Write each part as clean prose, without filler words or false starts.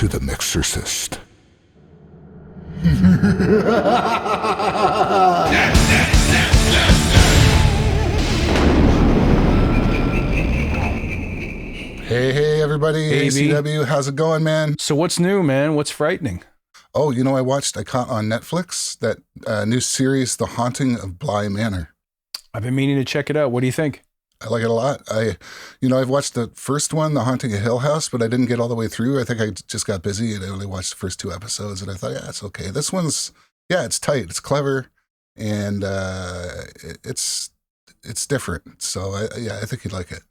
to the Mixorcist. Hey, everybody. Hey, ACW, how's it going, man? So what's new, man? What's frightening? Oh, you know, I caught on Netflix that new series, The Haunting of Bly Manor. I've been meaning to check it out. What do you think? I like it a lot. I've watched the first one, The Haunting of Hill House, but I didn't get all the way through. I think I just got busy and I only watched the first 2 episodes, and I thought, yeah, it's okay. This one's, yeah, it's tight, it's clever, and it's different. So I think you'd like it.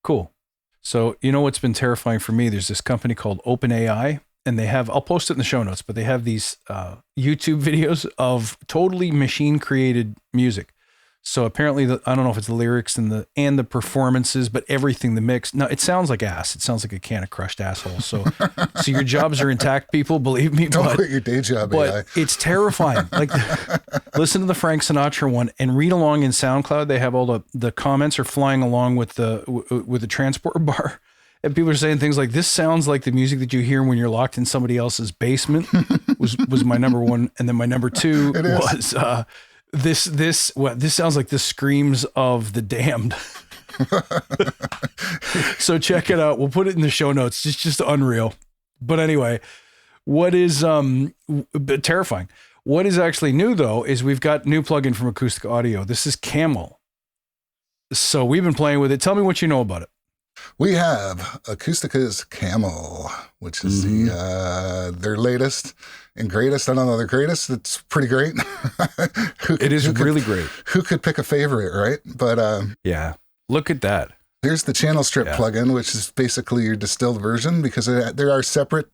Cool. So you know what's been terrifying for me? There's this company called OpenAI, and they have, I'll post it in the show notes, but they have these YouTube videos of totally machine created music. So apparently, I don't know if it's the lyrics and the performances, but everything, the mix. No, it sounds like ass. It sounds like a can of crushed asshole. So your jobs are intact, people. Believe me. Don't quit your day job, but AI. It's terrifying. Like, listen to the Frank Sinatra one and read along in SoundCloud. They have all the comments are flying along with the transport bar, and people are saying things like, "This sounds like the music that you hear when you're locked in somebody else's basement." was my number one, and then my number 2 was. This sounds like the screams of the damned. So check it out. We'll put it in the show notes. It's just unreal. But anyway, what is terrifying? What is actually new though is we've got new plugin from Acustica Audio. This is Camel. So we've been playing with it. Tell me what you know about it. We have Acustica's Camel, which is their latest and greatest. I don't know, the greatest. It's pretty great. It is really great. Who could pick a favorite, right? But yeah, look at that. Here's the channel strip plugin, which is basically your distilled version, because there are separate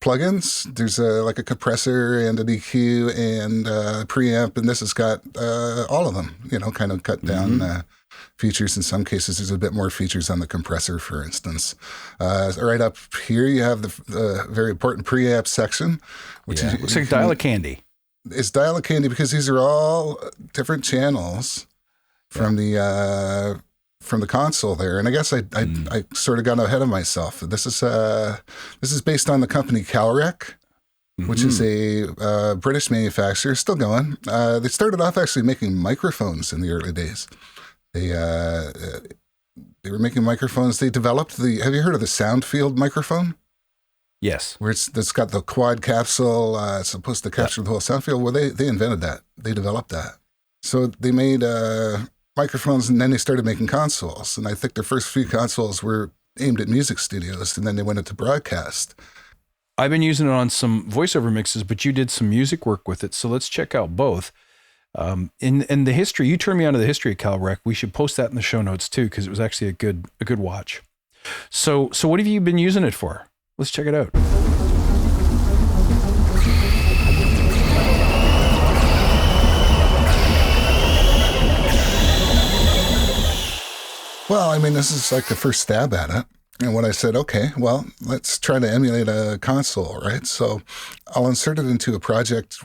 plugins. There's like a compressor and an EQ and a preamp, and this has got all of them, kind of cut down features. In some cases, there's a bit more features on the compressor, for instance. Right up here, you have the very important preamp section, which looks like Dial of Candy. It's Dial of Candy because these are all different channels from the console there. And I guess I sort of got ahead of myself. This is based on the company Calrec, which is a British manufacturer, still going. They started off actually making microphones in the early days. They were making microphones. They developed have you heard of the Soundfield microphone? Yes. Where it's got the quad capsule. It's supposed to capture the whole sound field. Well, they invented that. They developed that. So they made microphones, and then they started making consoles. And I think their first few consoles were aimed at music studios, and then they went into broadcast. I've been using it on some voiceover mixes, but you did some music work with it. So let's check out both. In the history, you turned me on to the history of Calrec. We should post that in the show notes too, because it was actually a good watch. So what have you been using it for? Let's check it out. Well, I mean, this is like the first stab at it. And when I said, okay, well, let's try to emulate a console, right? So I'll insert it into a project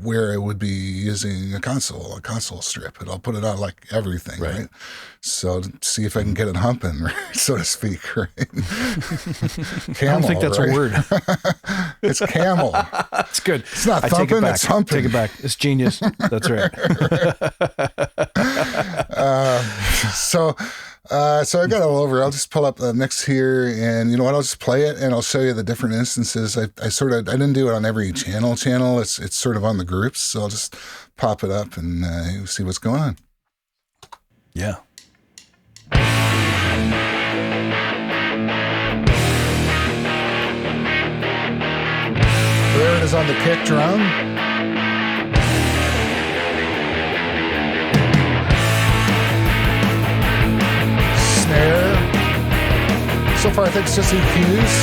where I would be using a console strip, and I'll put it on like everything, right? So to see if I can get it humping, right, so to speak, right? Camel, I don't think that's a word. It's camel. It's good. It's not thumping, it's humping. Take it back. It's genius. That's right. So I got it all over. I'll just pull up the mix here, and you know what? I'll just play it, and I'll show you the different instances. I didn't do it on every channel. It's sort of on the groups, so I'll just pop it up and see what's going on. Yeah. There it is on the kick drum. So far, I think it's just EQs.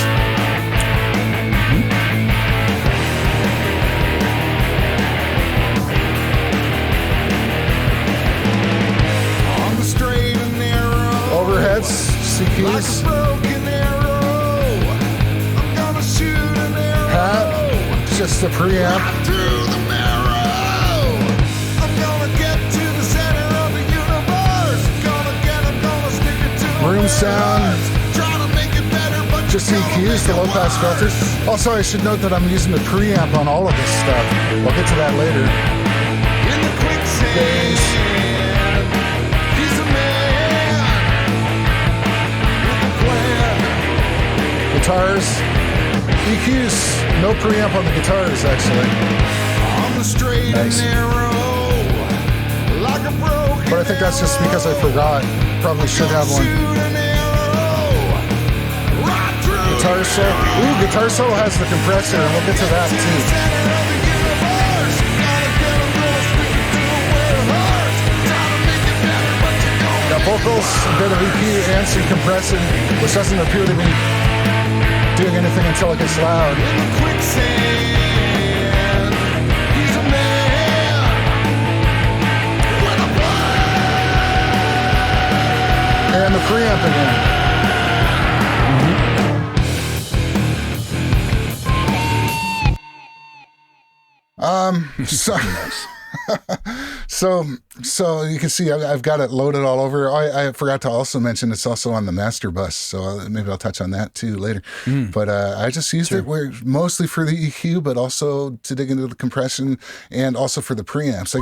On the straight and narrow. Overheads, CQs. Like a broken arrow. I'm gonna shoot an arrow. Hat, just the preamp. Right through the marrow. I'm gonna get to the center of the universe. I'm gonna stick it to room sound. Trying to make it better, but Just EQs, the low-pass filters. Also, I should note that I'm using the preamp on all of this stuff. We'll get to that later. In the quicksand, he's a man with a plan. Guitars, EQs, no preamp on the guitars, actually. On the straight Nice. and narrow, like a broken But I think that's just because I forgot. Probably should have one. Guitar solo. Ooh, guitar solo has the compressor, and we'll get to that too. Got vocals, a bit of EQ, and some compressing, which doesn't appear to be doing anything until it gets loud. And the preamp again. So you can see I've got it loaded all over. I forgot to also mention it's also on the master bus, so maybe I'll touch on that too later. But I just used it mostly for the EQ, but also to dig into the compression and also for the preamps.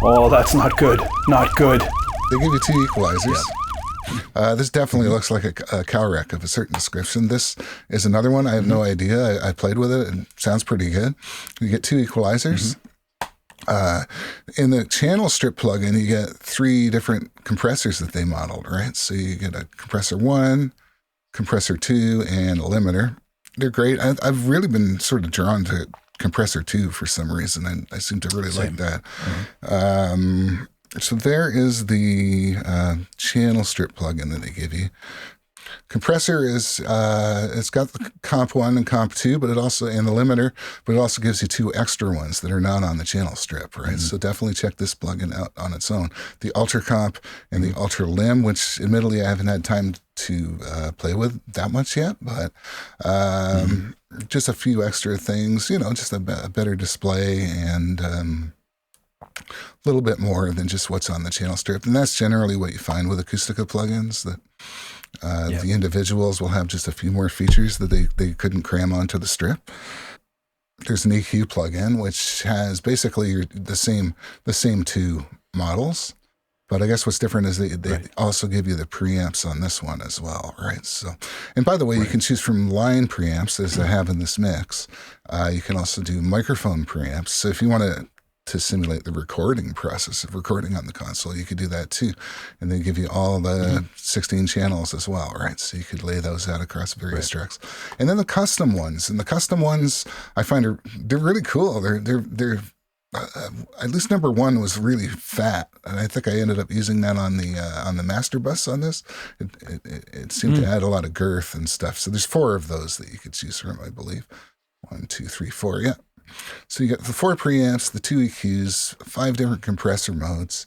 Oh, that's not good. Not good. They give you two equalizers. This definitely looks like a cow wreck of a certain description. This is another one. I have no idea. I played with it. It sounds pretty good. You get two equalizers. In the channel strip plugin, you get three different compressors that they modeled, right? So you get a compressor 1, compressor 2, and a limiter. They're great. I've really been sort of drawn to compressor 2 for some reason, and I seem to really like that. So there is the channel strip plugin that they give you. Compressor is it's got the comp 1 and comp 2, but it also and the limiter, but it also gives you two extra ones that are not on the channel strip, right? So definitely check this plugin out on its own. The Ultra Comp and the Ultra Lim, which admittedly I haven't had time to play with that much yet, but just a few extra things, just a better display and a little bit more than just what's on the channel strip. And that's generally what you find with Acustica plugins, that the individuals will have just a few more features that they couldn't cram onto the strip. There's an EQ plugin, which has basically the same two models. But I guess what's different is they also give you the preamps on this one as well, right? So, and by the way, you can choose from line preamps, as I have in this mix. You can also do microphone preamps. So if you want to simulate the recording process of recording on the console, you could do that too. And they give you all the 16 channels as well, right? So you could lay those out across various tracks. And then the custom ones. And the custom ones I find they're really cool. They're at least number 1 was really fat, and I think I ended up using that on the master bus on this. It seemed to add a lot of girth and stuff. So there's 4 of those that you could choose from, I believe. 1, 2, 3, 4. Yeah. So you get the 4 preamps, the 2 EQs, 5 different compressor modes,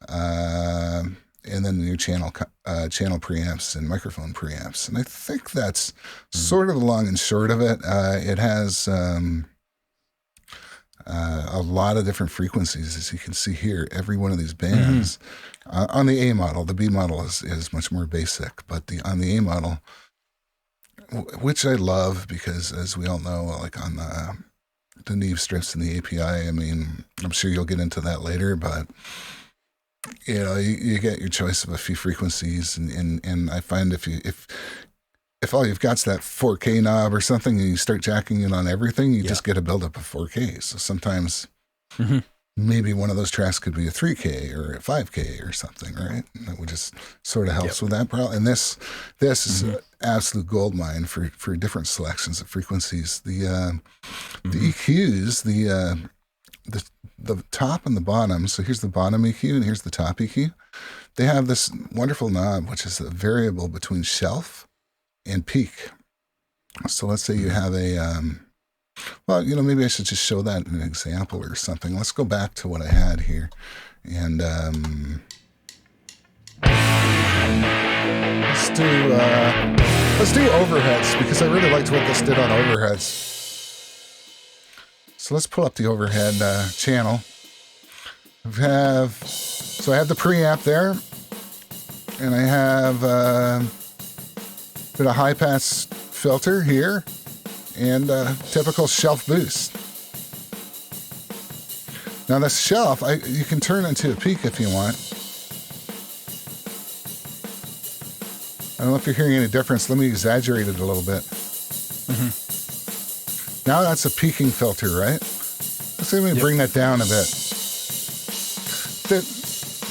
and then your channel preamps and microphone preamps. And I think that's sort of the long and short of it. It has a lot of different frequencies, as you can see here. Every one of these bands on the A model, the B model is much more basic, but on the A model, which I love because, as we all know, like on the Neve strips and the API, I mean, I'm sure you'll get into that later, but you get your choice of a few frequencies, and I find if all you've got's that 4K knob or something and you start jacking it on everything, you just get a buildup of 4K. So sometimes maybe one of those tracks could be a 3K or a 5K or something, right? That would just sort of helps with that problem. And this is an absolute goldmine for different selections of frequencies. The EQs, the top and the bottom. So here's the bottom EQ and here's the top EQ. They have this wonderful knob, which is a variable between shelf and peak. So let's say you have a, maybe I should just show that in an example or something. Let's go back to what I had here. And let's do overheads, because I really liked what this did on overheads. So let's pull up the overhead channel. I have the preamp there, and I have a bit of high pass filter here, and typical shelf boost. Now this shelf, you can turn into a peak if you want. I don't know if you're hearing any difference. Let me exaggerate it a little bit. Now that's a peaking filter, right? Let's see, let me bring that down a bit.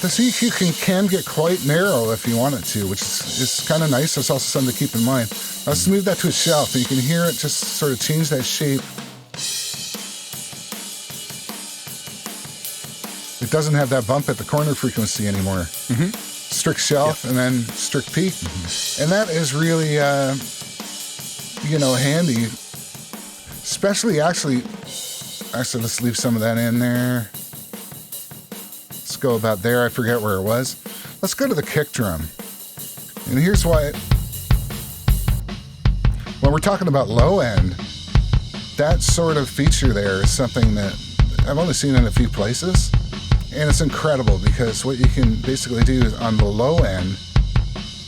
The EQ can get quite narrow if you want it to, which is kind of nice. That's also something to keep in mind. Let's move that to a shelf, and you can hear it just sort of change that shape. It doesn't have that bump at the corner frequency anymore. Strict shelf and then strict peak. And that is really, handy. Especially, actually, let's leave some of that in there. Let's go about there. I forget where it was. Let's go to the kick drum. And here's why. When we're talking about low end, that sort of feature there is something that I've only seen in a few places. And it's incredible because what you can basically do is on the low end,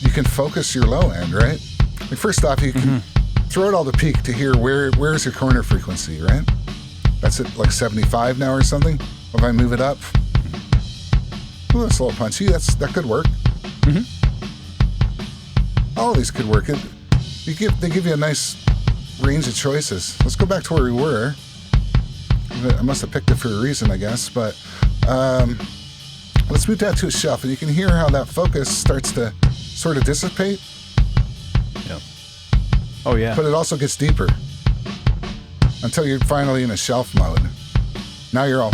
you can focus your low end, right? Like first off, you can throw it all to peak to hear where's your corner frequency, right? That's at like 75 now or something. If I move it up, ooh, that's a little punchy. That could work. All of these could work. They give you a nice range of choices. Let's go back to where we were. I must have picked it for a reason, I guess, but let's move that to a shelf, and you can hear how that focus starts to sort of dissipate. Yep. Oh, yeah. But it also gets deeper until you're finally in a shelf mode. Now you're all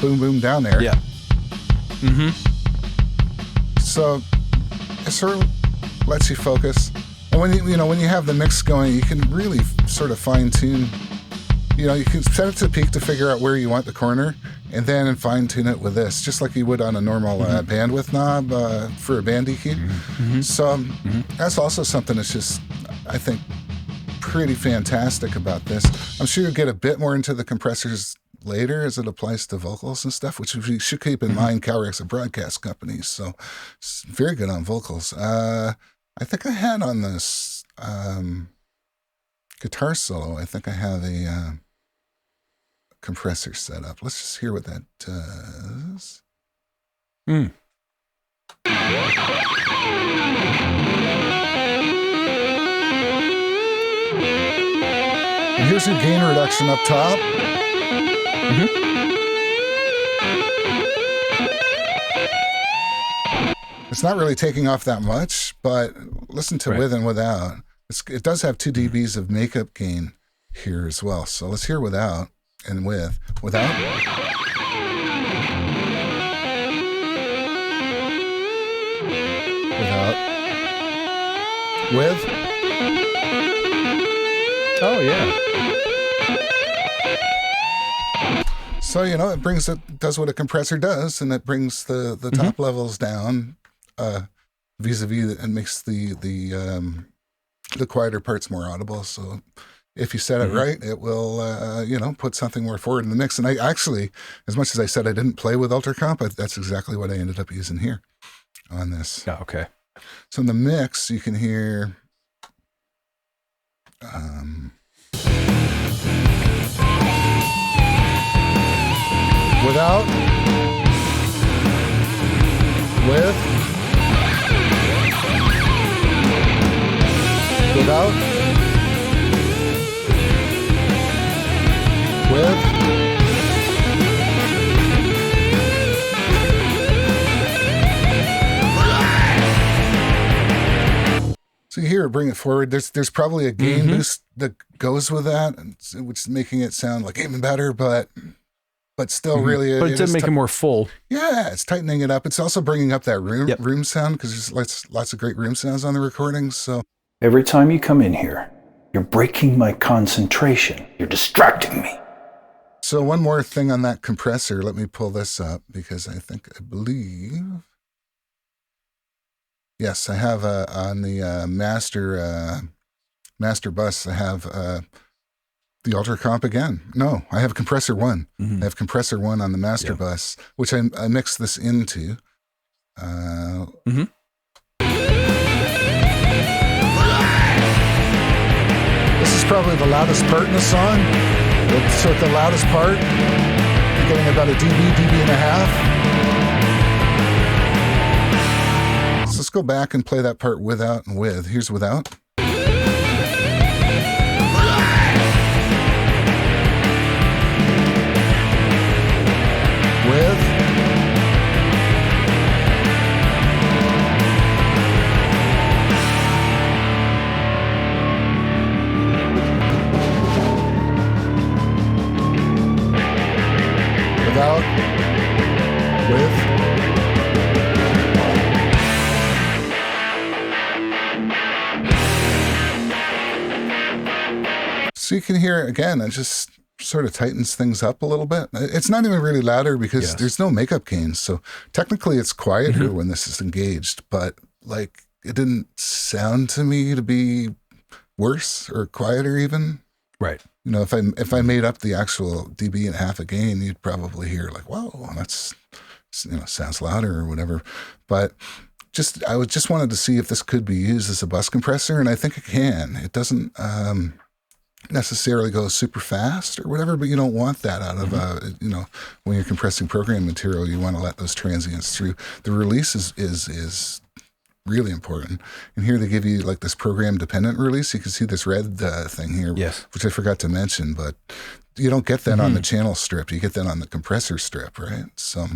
boom, boom down there. Yeah. So it sort of lets you focus. And when you have the mix going, you can really sort of fine tune. You can set it to peak to figure out where you want the corner, and then fine tune it with this, just like you would on a normal bandwidth knob for a band EQ. So that's also something that's just, I think, pretty fantastic about this. I'm sure you'll get a bit more into the compressors later as it applies to vocals and stuff, which we should keep in mind. Calrex's a broadcast company, so it's very good on vocals. I think I had on this guitar solo, I think I have a compressor set up. Let's just hear what that does. And here's your gain reduction up top. It's not really taking off that much, but listen to with and without. It does have 2 dBs of makeup gain here as well. So let's hear without and with. Without. Without. With. Oh, yeah. So, it does what a compressor does, and it brings the top levels down vis-a-vis, and makes the quieter parts more audible. So if you set it right, it will, put something more forward in the mix. And I actually, as much as I said I didn't play with Ultracomp, that's exactly what I ended up using here on this. Oh, okay. So in the mix, you can hear without, with, without, with, so here, bring it forward. There's probably a gain boost that goes with that, which is making it sound like even better, but still really. But it did make it more full. Yeah, it's tightening it up. It's also bringing up that room sound, because there's lots of great room sounds on the recordings. So every time you come in here, you're breaking my concentration. You're distracting me. So one more thing on that compressor. Let me pull this up, because I believe. Yes, I have on the master bus, I have the Ultracomp again. No, I have compressor 1. I have compressor 1 on the master bus, which I mixed this into. probably the loudest part in the song. So at the loudest part, you're getting about a dB and a half. So let's go back and play that part without and with. Here's without. With. Without. With. So you can hear it again. It just sort of tightens things up a little bit. It's not even really louder because there's no makeup gains. So technically it's quieter when this is engaged, but like it didn't sound to me to be worse or quieter even. Right. You know, if I made up the actual dB and a half a gain, you'd probably hear like, whoa, that's, you know, sounds louder or whatever. But I just wanted to see if this could be used as a bus compressor, and I think it can. It doesn't necessarily go super fast or whatever, but you don't want that out of you know, when you're compressing program material, you want to let those transients through. The release is really important. And here they give you like this program dependent release. You can see this red thing here, which I forgot to mention, but you don't get that on the channel strip. You get that on the compressor strip, right? So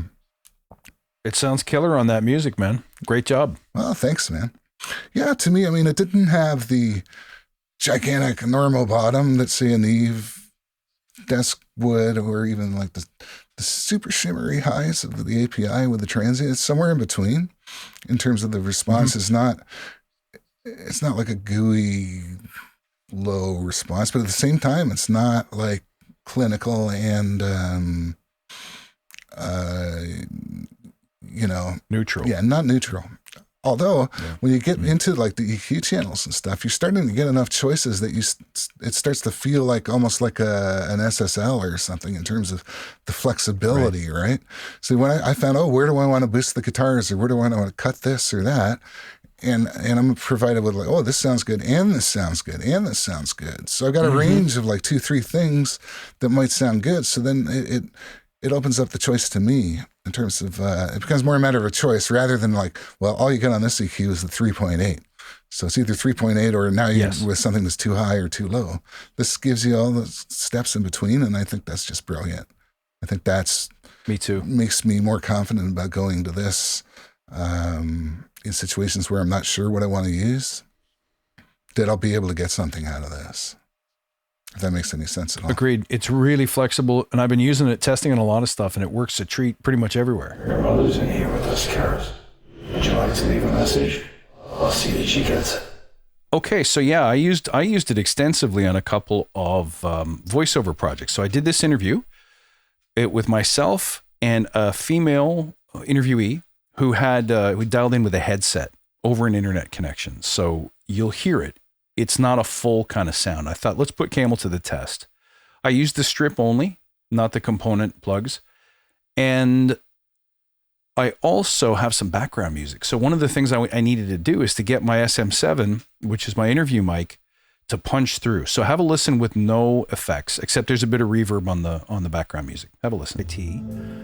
it sounds killer on that music, man. Great job. Well, thanks, man. Yeah, to me, I mean, it didn't have the gigantic normal bottom that say a Neve desk would, or even like the super shimmery highs of the API with the transient. It's somewhere in between in terms of the response. It's not like a gooey low response, but at the same time, it's not like clinical and you know, neutral. Yeah, not neutral. Although when you get into like the EQ channels and stuff, you're starting to get enough choices that it starts to feel like almost like an SSL or something in terms of the flexibility, right? So when I found, where do I want to boost the guitars, or where do I want to cut this or that? And I'm provided with like, this sounds good, and this sounds good, and this sounds good. So I've got a range of like 2-3 things that might sound good. So then it opens up the choice to me in terms of, it becomes more a matter of a choice rather than like, all you get on this EQ is the 3.8. So it's either 3.8 or now you're with something that's too high or too low. This gives you all the steps in between, and I think that's just brilliant. I think that's... Me too. Makes me more confident about going to this in situations where I'm not sure what I want to use, that I'll be able to get something out of this. If that makes any sense at all. Agreed. It's really flexible, and I've been using it, testing on a lot of stuff, and it works a treat pretty much everywhere. Your mother's in here with us, Karis. Would you like to leave a message? I'll see that she gets it. Okay, so yeah, I used it extensively on a couple of voiceover projects. So I did this interview with myself and a female interviewee who dialed in with a headset over an internet connection. So you'll hear it. It's not a full kind of sound. I thought, let's put Camel to the test. I used the strip only, not the component plugs. And I also have some background music. So one of the things I needed to do is to get my SM7, which is my interview mic, to punch through. So have a listen with no effects, except there's a bit of reverb on the background music. Have a listen.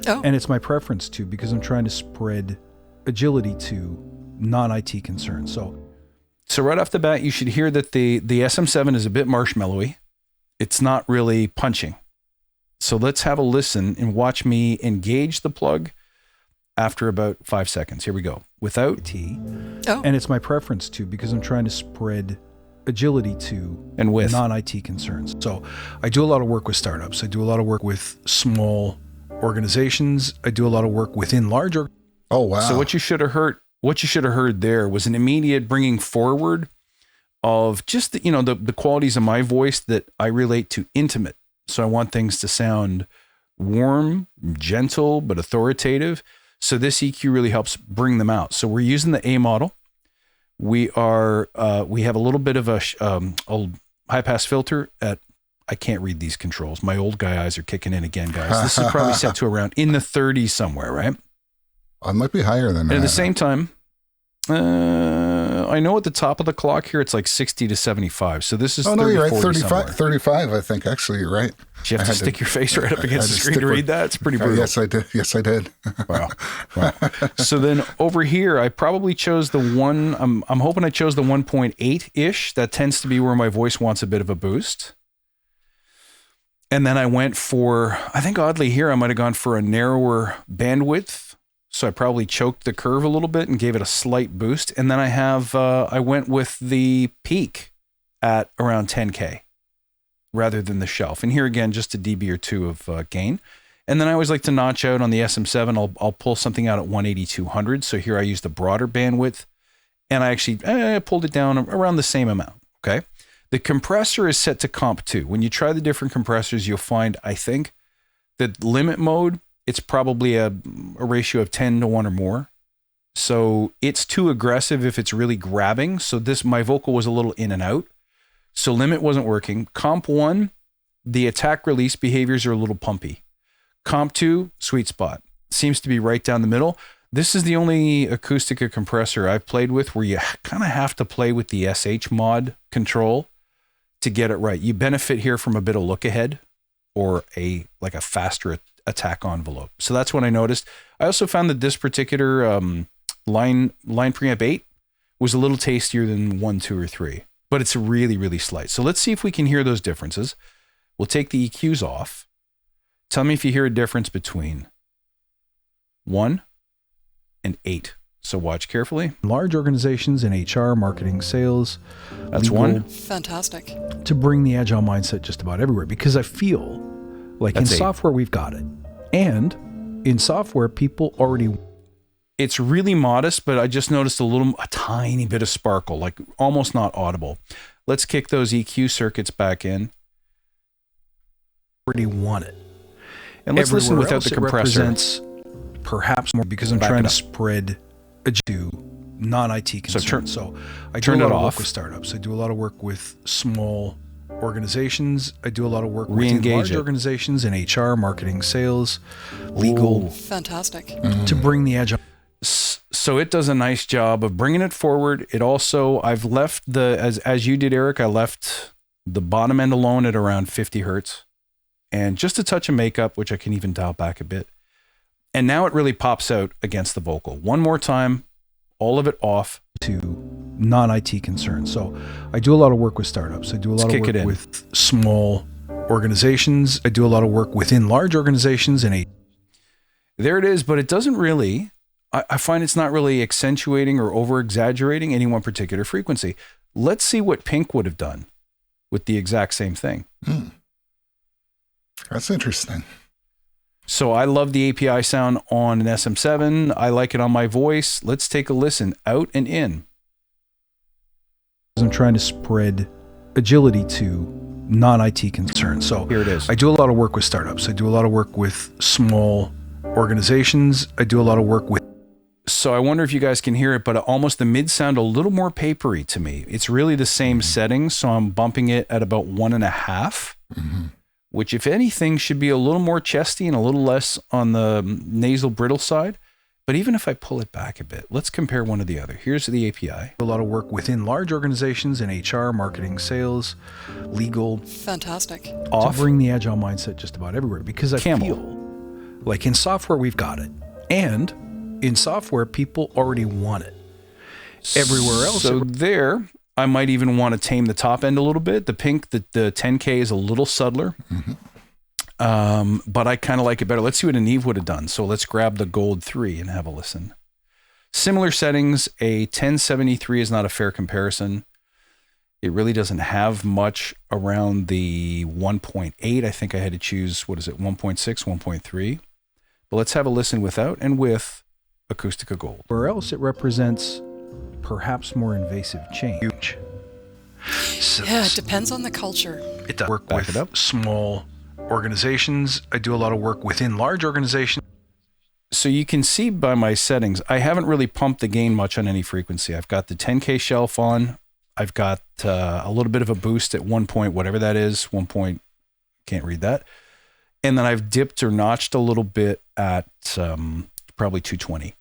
And it's my preference too, because I'm trying to spread agility to non-IT concerns. So right off the bat, you should hear that the SM7 is a bit marshmallowy. It's not really punching. So let's have a listen and watch me engage the plug after about 5 seconds. Here we go. Without T. And it's my preference too, because I'm trying to spread agility to and with non-IT concerns. So I do a lot of work with startups. I do a lot of work with small organizations. I do a lot of work within larger. Oh, wow. So what you should have heard there was an immediate bringing forward of just the qualities of my voice that I relate to intimate. So I want things to sound warm, gentle, but authoritative. So this EQ really helps bring them out. So we're using the A model. We have a little bit of a high pass filter at, I can't read these controls. My old guy eyes are kicking in again, guys. This is probably set to around in the 30s somewhere, right? It might be higher than that. And at the same time, I know at the top of the clock here, it's like 60 to 75. So this is Oh, no, 30, you're right. 40 35, I think. Actually, you're right. Do you have to stick your face right up against the screen to read that? It's pretty brutal. Yes, I did. Yes, I did. Wow. So then over here, I probably chose the one, I'm hoping I chose the 1.8-ish. That tends to be where my voice wants a bit of a boost. And then I went for, I think oddly here, I might have gone for a narrower bandwidth. So I probably choked the curve a little bit and gave it a slight boost. And then I went with the peak at around 10K rather than the shelf. And here again, just a dB or two of gain. And then I always like to notch out on the SM7. I'll pull something out at 180-200. So here I used a broader bandwidth and I actually pulled it down around the same amount. Okay. The compressor is set to comp 2. When you try the different compressors, you'll find, I think, that limit mode, it's probably a ratio of 10 to 1 or more. So it's too aggressive if it's really grabbing. So my vocal was a little in and out. So limit wasn't working. Comp 1, the attack release behaviors are a little pumpy. Comp 2, sweet spot. Seems to be right down the middle. This is the only Acustica compressor I've played with where you kind of have to play with the SH mod control to get it right. You benefit here from a bit of look ahead or a faster attack envelope. So that's what I noticed. I also found that this particular line preamp 8 was a little tastier than 1, 2, or 3, but it's really, really slight. So let's see if we can hear those differences. We'll take the EQs off. Tell me if you hear a difference between 1 and 8. So watch carefully. Large organizations in HR, marketing, sales. That's legal, 1. Fantastic. To bring the agile mindset just about everywhere, because I feel like in software, we've got it. And in software, people already... It's really modest, but I just noticed a tiny bit of sparkle, like almost not audible. Let's kick those EQ circuits back in. Already want it. And let's listen without the compressor. Represents perhaps more because I'm trying to spread to non-IT concerns. So I do a lot of work with startups. I do a lot of work with small organizations. I do a lot of work with large organizations in HR, marketing, sales, legal. Fantastic. To bring the agile. So it does a nice job of bringing it forward. It also, I've left as you did, Eric, I left the bottom end alone at around 50 hertz and just a touch of makeup, which I can even dial back a bit. And now it really pops out against the vocal. One more time, all of it off to non-IT concerns. So I do a lot of work with startups. I do a lot of work with small organizations. I do a lot of work within large organizations. There it is, but it doesn't really, I find it's not really accentuating or over-exaggerating any one particular frequency. Let's see what Pink would have done with the exact same thing. That's interesting. So I love the API sound on an SM7. I like it on my voice. Let's take a listen out and in. I'm trying to spread agility to non-IT concerns. So here it is. I do a lot of work with startups. I do a lot of work with small organizations. I do a lot of work with... So I wonder if you guys can hear it, but almost the mid sound a little more papery to me. It's really the same settings. So I'm bumping it at about 1.5. Which, if anything, should be a little more chesty and a little less on the nasal brittle side. But even if I pull it back a bit, let's compare one to the other. Here's the API. A lot of work within large organizations in HR, marketing, sales, legal. Fantastic. To bring the agile mindset just about everywhere, because I feel like in software, we've got it. And in software, people already want it. Everywhere else. So there... I might even want to tame the top end a little bit. The Pink, the 10K is a little subtler, but I kind of like it better. Let's see what a Neve would have done. So let's grab the Gold 3 and have a listen. Similar settings. A 1073 is not a fair comparison. It really doesn't have much around the 1.8. I think I had to choose, 1.6, 1.3. But let's have a listen without and with Acustica Gold. Where else it represents... perhaps more invasive change. So yeah, it depends on the culture. It does work with small organizations. I do a lot of work within large organizations. So you can see by my settings, I haven't really pumped the gain much on any frequency. I've got the 10K shelf on. I've got a little bit of a boost at 1 point, whatever that is, 1 point, can't read that. And then I've dipped or notched a little bit at probably 220.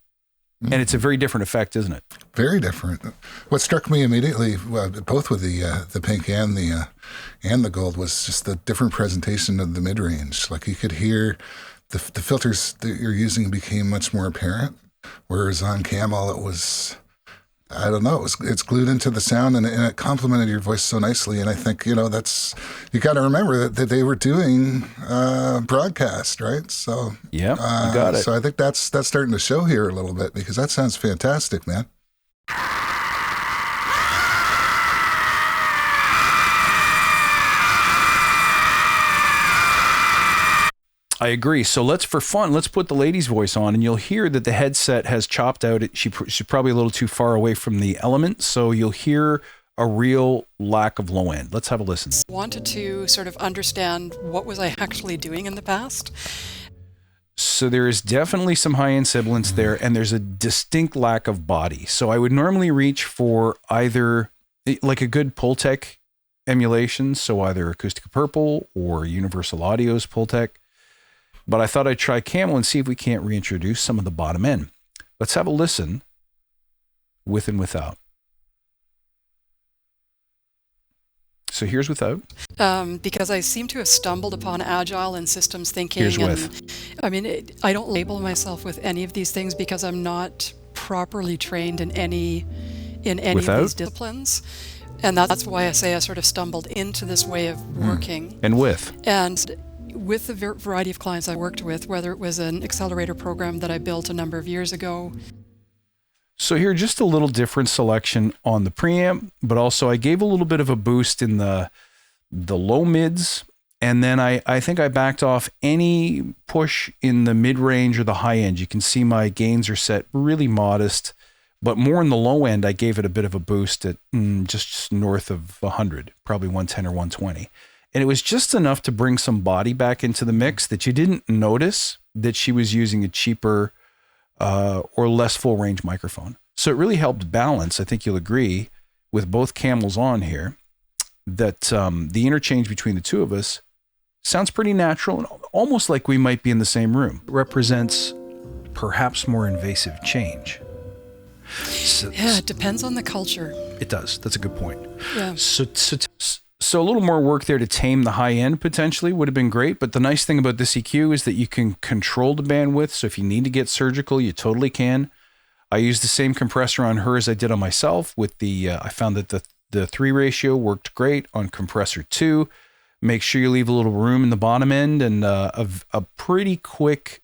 And it's a very different effect, isn't it? Very different. What struck me immediately, both with the pink and the gold, was just the different presentation of the mid range. Like you could hear the filters that you're using became much more apparent, whereas on Camel it was, I don't know, it's glued into the sound, and it complemented your voice so nicely. And I think, you got to remember that they were doing broadcast, right? So yeah, you got it. So I think that's starting to show here a little bit, because that sounds fantastic, man. I agree. So let's put the lady's voice on, and you'll hear that the headset has chopped out. She's probably a little too far away from the element, so you'll hear a real lack of low end. Let's have a listen. Wanted to sort of understand what was I actually doing in the past. So there is definitely some high end sibilance there, and there's a distinct lack of body. So I would normally reach for either like a good Pultec emulation, so either Acustica Purple or Universal Audio's Pultec. But I thought I'd try Camel and see if we can't reintroduce some of the bottom end. Let's have a listen with and without. So here's without. Because I seem to have stumbled upon agile and systems thinking. Here's and, with. I mean, I don't label myself with any of these things because I'm not properly trained in any Without? of these disciplines. And that's why I say I sort of stumbled into this way of working. And with. And with the variety of clients I worked with, whether it was an accelerator program that I built a number of years ago. So here, just a little different selection on the preamp, but also I gave a little bit of a boost in the low mids, and then I think I backed off any push in the mid range or the high end. You can see my gains are set really modest, but more in the low end, I gave it a bit of a boost at just north of 100, probably 110 or 120. And it was just enough to bring some body back into the mix that you didn't notice that she was using a cheaper or less full range microphone. So it really helped balance. I think you'll agree with both Camels on here that the interchange between the two of us sounds pretty natural and almost like we might be in the same room. It represents perhaps more invasive change. So, Yeah, it depends on the culture. It does. That's a good point. Yeah. So a little more work there to tame the high end potentially would have been great. But the nice thing about this EQ is that you can control the bandwidth. So if you need to get surgical, you totally can. I used the same compressor on her as I did on myself with I found that the 3 ratio worked great on compressor 2. Make sure you leave a little room in the bottom end and a pretty quick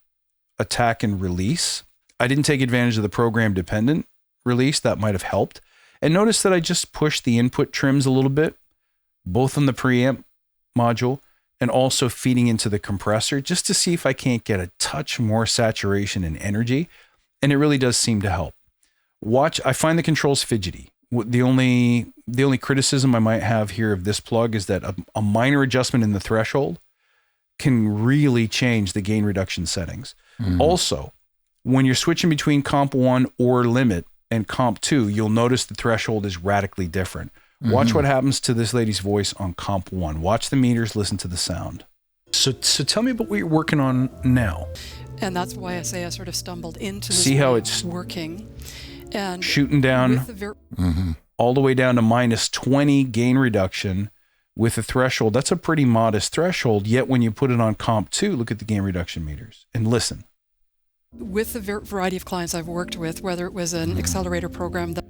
attack and release. I didn't take advantage of the program dependent release. That might have helped. And notice that I just pushed the input trims a little bit, both on the preamp module and also feeding into the compressor, just to see if I can't get a touch more saturation and energy. And it really does seem to help. I find the controls fidgety. The only criticism I might have here of this plug is that a minor adjustment in the threshold can really change the gain reduction settings. Mm-hmm. Also, when you're switching between comp 1 or limit and comp 2, you'll notice the threshold is radically different. Watch what happens to this lady's voice on comp 1. Watch the meters, listen to the sound. So tell me about what you're working on now. And that's why I say I sort of stumbled into this See how way it's of working. And shooting down all the way down to minus 20 gain reduction with a threshold. That's a pretty modest threshold. Yet when you put it on comp 2, look at the gain reduction meters and listen. With the variety of clients I've worked with, whether it was an accelerator program that.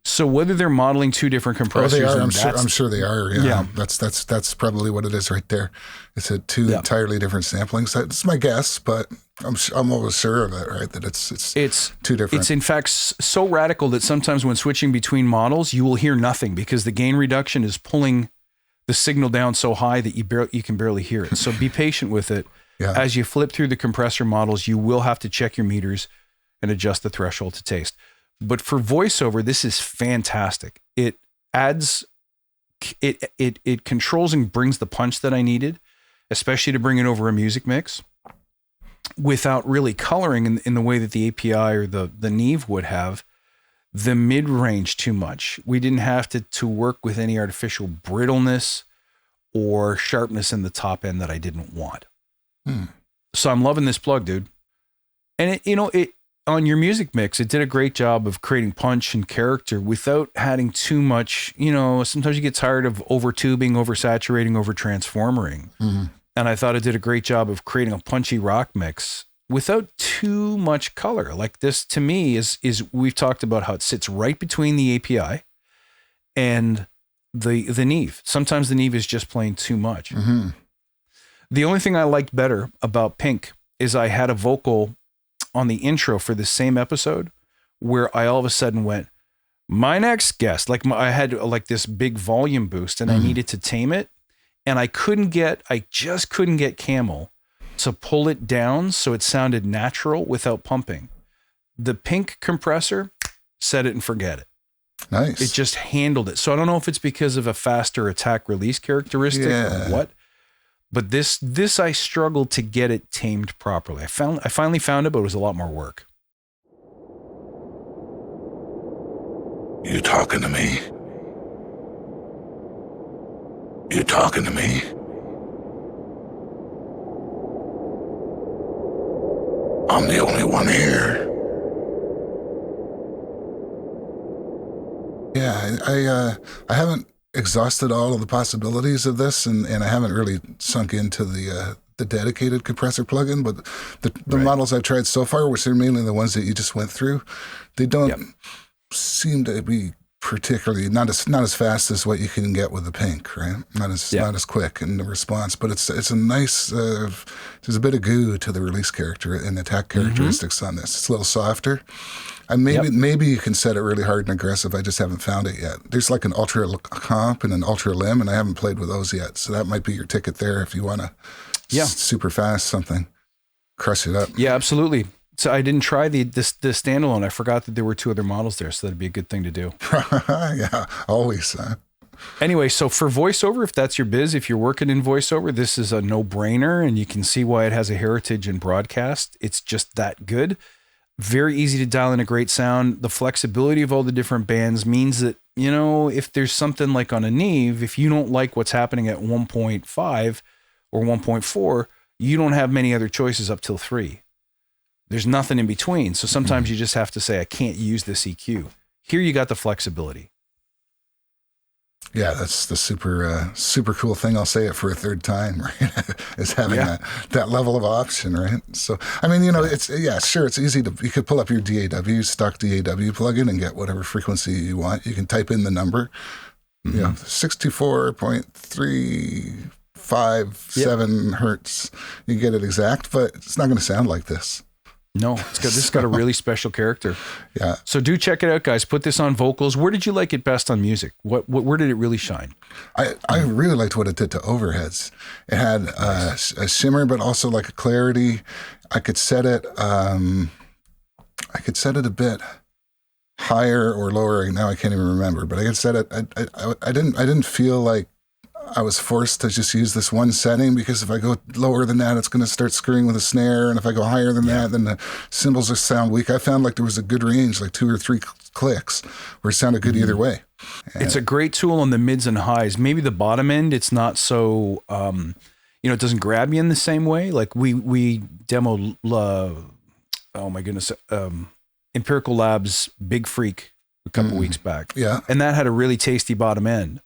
So whether they're modeling 2 different compressors, they are. I'm sure they are. Yeah. Yeah. That's probably what it is right there. It's a 2 entirely different samplings. That's my guess, but I'm always sure of it, right? That it's 2 different. It's in fact so radical that sometimes when switching between models, you will hear nothing because the gain reduction is pulling the signal down so high that you can barely hear it. So be patient with it. Yeah. As you flip through the compressor models, you will have to check your meters and adjust the threshold to taste. But for voiceover, this is fantastic. It adds, it controls and brings the punch that I needed, especially to bring it over a music mix without really coloring in the way that the API or the Neve would have the mid-range too much. We didn't have to work with any artificial brittleness or sharpness in the top end that I didn't want. So I'm loving this plug, dude. And on your music mix, it did a great job of creating punch and character without adding too much. You know, sometimes you get tired of over tubing, over saturating, over transformering. And I thought it did a great job of creating a punchy rock mix without too much color. Like this to me is we've talked about how it sits right between the API and the Neve. Sometimes the Neve is just playing too much. The only thing I liked better about Pink is I had a vocal on the intro for the same episode where I all of a sudden went, my next guest, like I had like this big volume boost and I needed to tame it. And I just couldn't get Camel to pull it down so it sounded natural without pumping. The Pink compressor, set it and forget it. Nice. It just handled it. So I don't know if it's because of a faster attack release characteristic or what. But this I struggled to get it tamed properly. I finally found it, but it was a lot more work. You talking to me? You talking to me? I'm the only one here. Yeah, I haven't exhausted all of the possibilities of this, and I haven't really sunk into the dedicated compressor plugin, but the models I've tried so far, which are mainly the ones that you just went through, they don't seem to be particularly not as fast as what you can get with the Pink, right? Not as quick in the response, but it's a nice there's a bit of goo to the release character and attack characteristics on this. It's a little softer. And maybe you can set it really hard and aggressive. I just haven't found it yet. There's like an ultra comp and an ultra limb, and I haven't played with those yet. So that might be your ticket there if you want to super fast something, crush it up. Yeah, absolutely. So I didn't try the standalone. I forgot that there were 2 other models there, so that'd be a good thing to do. Yeah, always. Anyway, so for voiceover, if that's your biz, if you're working in voiceover, this is a no-brainer, and you can see why it has a heritage in broadcast. It's just that good. Very easy to dial in a great sound. The flexibility of all the different bands means that, you know, if there's something like on a Neve, if you don't like what's happening at 1.5 or 1.4, you don't have many other choices up till 3. There's nothing in between. So sometimes you just have to say, I can't use this EQ. Here you got the flexibility. Yeah, that's the super cool thing. I'll say it for a third time, right? Is having that level of option, right? So, I mean, you know, it's easy you could pull up your DAW, stock DAW plugin and get whatever frequency you want. You can type in the number, you know, 624.357 hertz. You get it exact, but it's not going to sound like this. No, this has got a really special character. Yeah. So do check it out, guys. Put this on vocals. Where did you like it best on music? Where did it really shine? I really liked what it did to overheads. It had a shimmer, but also like a clarity. I could set it a bit higher or lower. Now I can't even remember, but I could set it. I didn't feel like I was forced to just use this one setting, because if I go lower than that, it's going to start screwing with a snare. And if I go higher than that, then the cymbals will sound weak. I found like there was a good range, like 2 or 3 clicks, where it sounded good either way. And it's a great tool on the mids and highs. Maybe the bottom end, it's not so, it doesn't grab you in the same way. Like we demoed, Empirical Labs Big Freak a couple weeks back. Yeah. And that had a really tasty bottom end.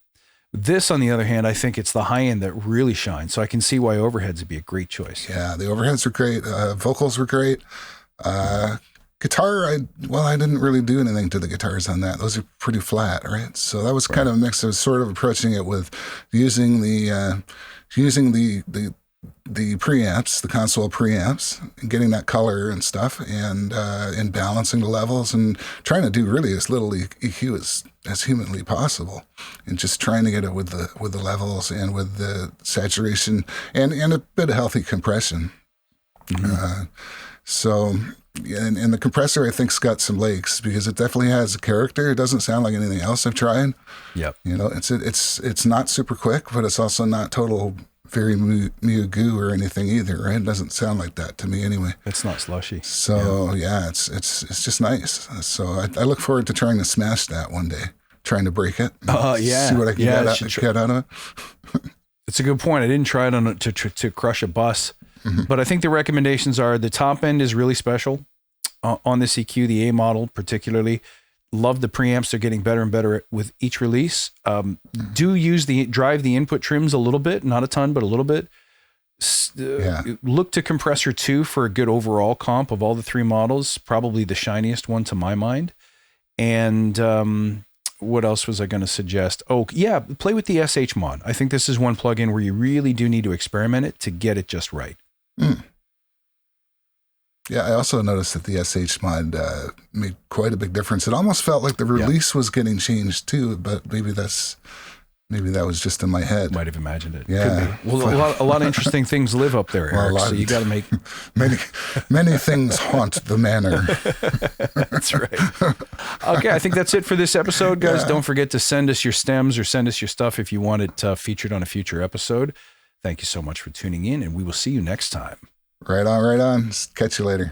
This, on the other hand, I think it's the high end that really shines. So I can see why overheads would be a great choice. Yeah, the overheads were great. Vocals were great. Guitar, I didn't really do anything to the guitars on that. Those are pretty flat, right? So that was kind of a mix. I was sort of approaching it with using the preamps, the console preamps, and getting that color and stuff, and balancing the levels, and trying to do really as little EQ as humanly possible, and just trying to get it with the levels and with the saturation and a bit of healthy compression. And the compressor, I think, has got some legs, because it definitely has a character. It doesn't sound like anything else I've tried. Yep. You know, it's not super quick, but it's also not total very goo or anything either, right? It doesn't sound like that to me anyway. It's not slushy. So it's just nice. So I look forward to trying to smash that one day, trying to break it. See what I can get out of it. It's a good point. I didn't try it to crush a bus, but I think the recommendations are the top end is really special. on this EQ, the A model particularly. Love the preamps. They're getting better and better with each release. Do drive the input trims a little bit, not a ton, but a little bit. Look to Compressor 2 for a good overall comp of all the 3 models, probably the shiniest one to my mind. And what else was I going to suggest? Oh, yeah, play with the SH mod. I think this is one plugin where you really do need to experiment it to get it just right. Yeah, I also noticed that the SH mod made quite a big difference. It almost felt like the release was getting changed too, but maybe that was just in my head. Might have imagined it. Yeah. Could be. Well, a lot of interesting things live up there, Eric. So you got to make many things haunt the manor. That's right. Okay, I think that's it for this episode, guys. Don't forget to send us your stems or send us your stuff if you want it featured on a future episode. Thank you so much for tuning in, and we will see you next time. Right on. Catch you later.